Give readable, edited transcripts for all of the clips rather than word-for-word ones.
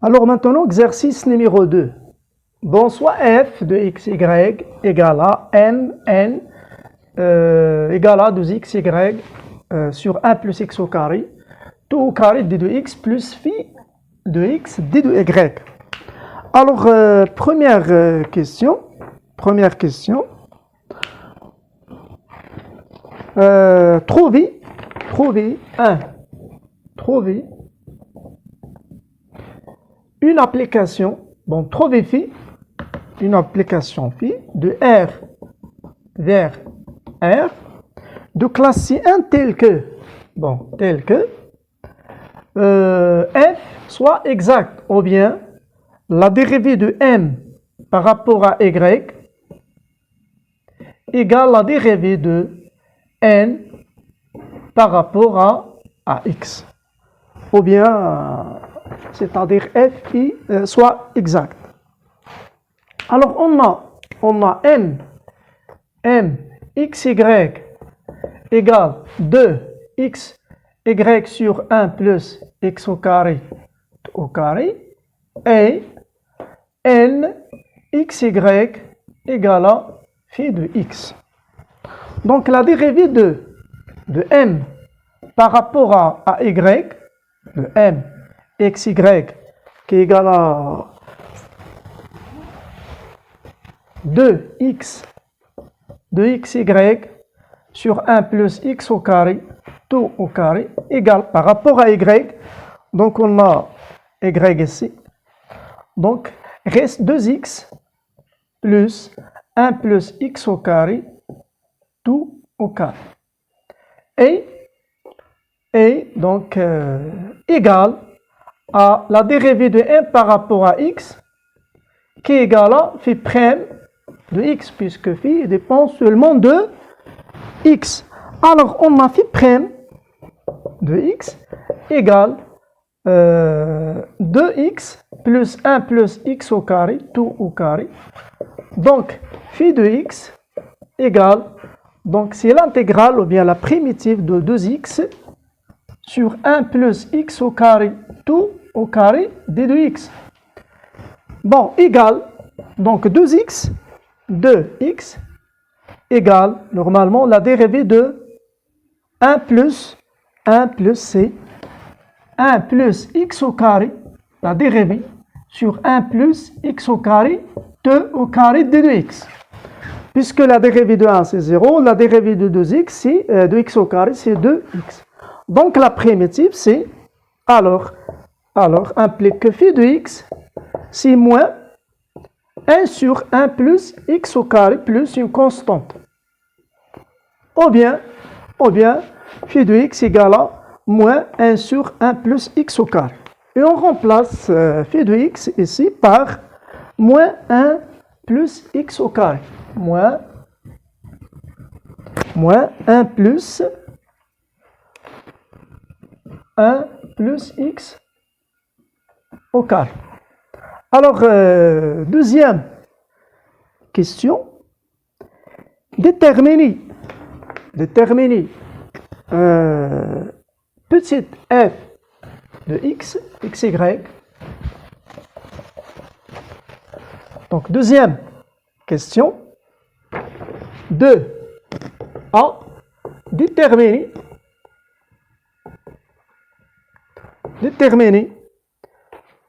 Alors maintenant, exercice numéro 2. Bon, soit f de xy égale à mn égale à 2xy sur 1 plus x au carré, tout au carré d de x plus phi de x d de y. Alors, première question. Trouver une application, bon, trouver phi, une application phi de R vers R de classe C1 tel que f soit exact ou bien la dérivée de m par rapport à y égale la dérivée de n par rapport à x, ou bien c'est-à-dire f soit exact. Alors on a m xy égale 2x y sur 1 plus x au carré et n xy égale à phi de x. Donc la dérivée de m par rapport à y, de m xy qui est égal à 2xy sur 1 plus x au carré, tout au carré, égal par rapport à y. Donc on a y ici. Donc reste 2x plus 1 plus x au carré, tout au carré. Et donc égal à la dérivée de m par rapport à x qui est égal à phi prime de x, puisque phi dépend seulement de x. Alors on a phi prime de x égale 2x plus 1 plus x au carré, tout au carré. Donc phi de x égale, donc c'est l'intégrale ou bien la primitive de 2x sur 1 plus x au carré, tout au carré d de x. Bon, égale, donc 2x égale normalement la dérivée de 1 plus c, 1 plus x au carré, la dérivée sur 1 plus x au carré, 2 au carré d de x. Puisque la dérivée de 1 c'est 0, la dérivée de 2x c'est 2x au carré c'est 2x. Donc la primitive c'est, alors implique que phi de x c'est moins 1 sur 1 plus x au carré plus une constante. Ou bien phi de x égale à moins 1 sur 1 plus x au carré. Et on remplace phi de x ici par moins 1 plus x au carré. Moins 1 plus x au carré. Alors, deuxième question. Déterminer petite f de x, xy. Donc, deuxième question. 2a. Déterminer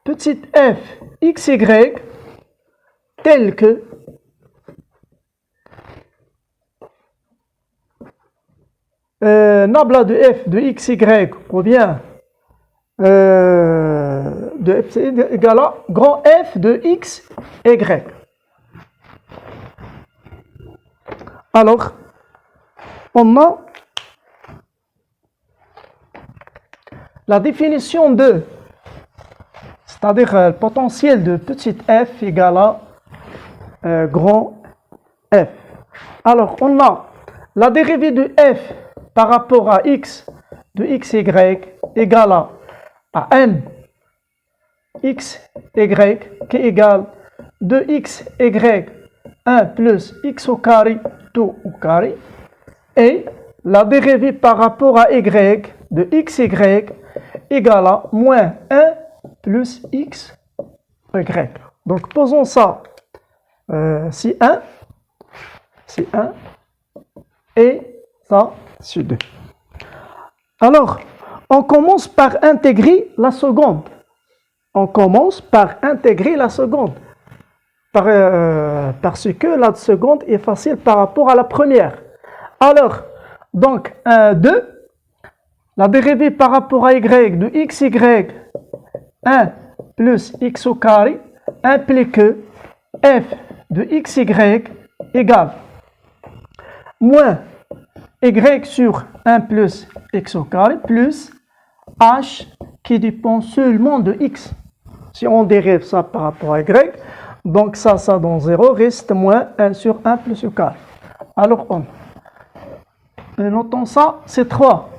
petite f xy telle que nabla de f de xy ou bien de f égale à grand f de x y. Alors on a la définition de, c'est-à-dire le potentiel de petite f égale à grand f. Alors on a la dérivée de f par rapport à x de xy égale à n xy qui égale 2xy 1 plus x au carré tout au carré, et la dérivée par rapport à y de xy égale à moins 1 plus x Y. Donc, posons ça, C1, et ça, C2. Alors, on commence par intégrer la seconde. Parce que la seconde est facile par rapport à la première. Alors, donc, 2, la dérivée par rapport à y de xy, 1 plus x au carré, implique que f de xy égale moins y sur 1 plus x au carré plus h qui dépend seulement de x. Si on dérive ça par rapport à y, donc ça donne 0, reste moins 1 sur 1 plus au carré. Alors, notons ça, c'est 3.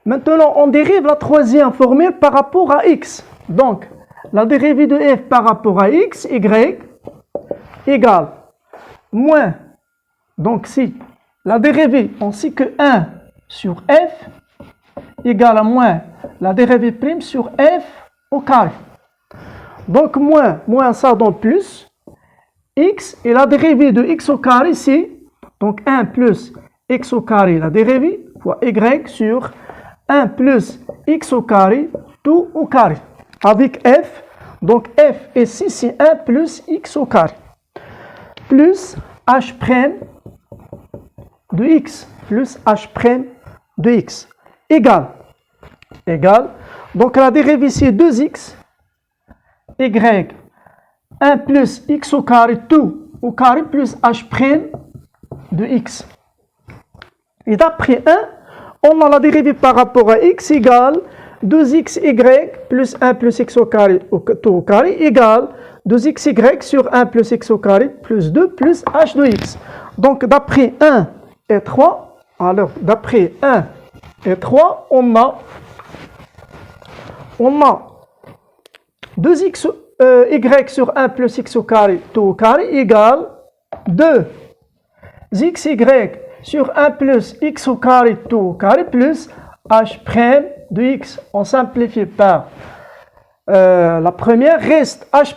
Maintenant, on dérive la troisième formule par rapport à x. Donc, la dérivée de f par rapport à x, y, égale moins, donc si la dérivée, on sait que 1 sur f égale à moins la dérivée prime sur f au carré. Donc, moins ça donne plus, x, et la dérivée de x au carré, c'est donc 1 plus x au carré, la dérivée, fois y sur 1 plus x au carré, tout au carré. Avec f, donc f ici, c'est 1 plus x au carré. Plus h' de x, plus h' de x, égale. Donc la dérivée, c'est 2x, y, 1 plus x au carré, tout au carré, plus h' de x. Et d'après 1, on a la dérivée par rapport à x égale 2xy plus 1 plus x au carré, tout au carré, égale 2xy sur 1 plus x au carré plus 2 plus h de x. Donc d'après 1 et 3, alors d'après 1 et 3, on a 2xy sur 1 plus x au carré, tout au carré, égale 2xy sur 1 plus x au carré, tout au carré, plus h' de x. On simplifie par la première, reste h'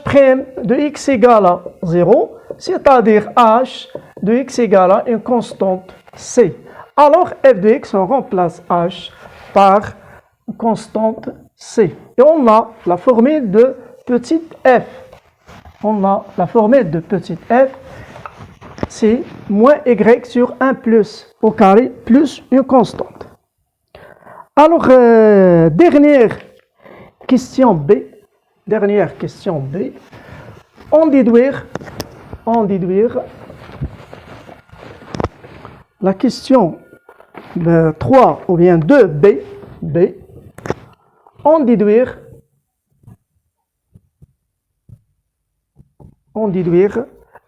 de x égale à 0, c'est-à-dire h de x égale à une constante c. Alors f de x, on remplace h par une constante c. Et on a la formule de petite f. C'est moins y sur 1 plus au carré plus une constante. Alors, dernière question B. On déduire la question 3 ou bien 2B. On déduire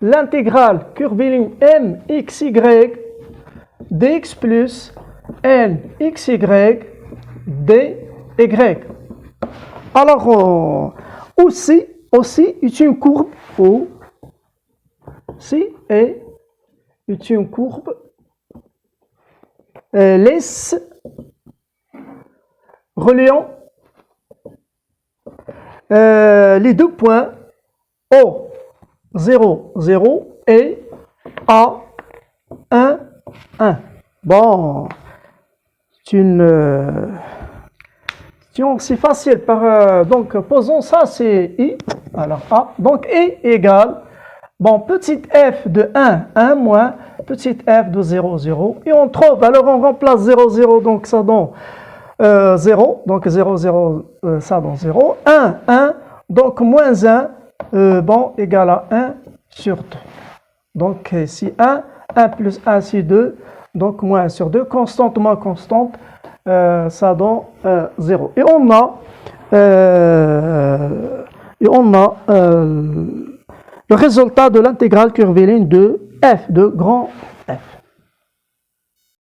l'intégrale curviligne mxy dx plus nxy dy. Alors, aussi est une courbe, laisse reliant les deux points O 0, 0 et A 1, 1. Bon, c'est facile. Donc, posons ça, c'est I. Alors, A. Donc, I égale, petite f de 1, 1 moins petite f de 0, 0. Et on trouve, alors on remplace 0, 0, donc ça donne 0. Donc, 0, 0, ça donne 0. 1, 1, donc moins 1, égale à 1 sur 2. Donc, ici 1 plus 1, c'est 2. Donc, moins 1 sur 2, constante moins constante, ça donne 0. Et on a, le résultat de l'intégrale curviligne de f, de grand F.